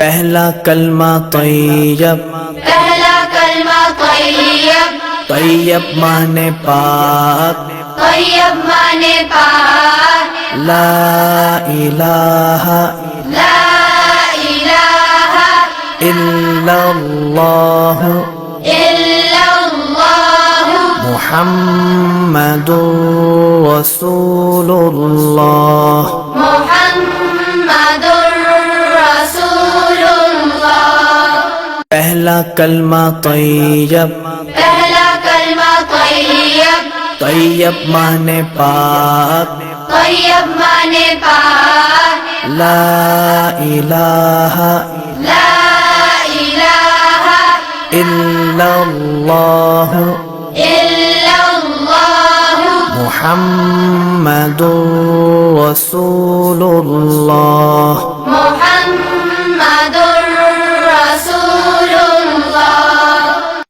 پہلا کلمہ طیب، پہلا کلمہ طیب، طیب مانے پاک، طیب مانے پاک، لا الہ لا الہ الا اللہ الا اللہ محمد رسول اللہ۔ محمد رسول اللہ۔ پہلا کلمہ طیب، پہلا کلمہ طیب، طیب مانے پاک، طیب مانے پاک، لا الہ لا الہ الا اللہ الا اللہ محمد رسول اللہ۔ محمد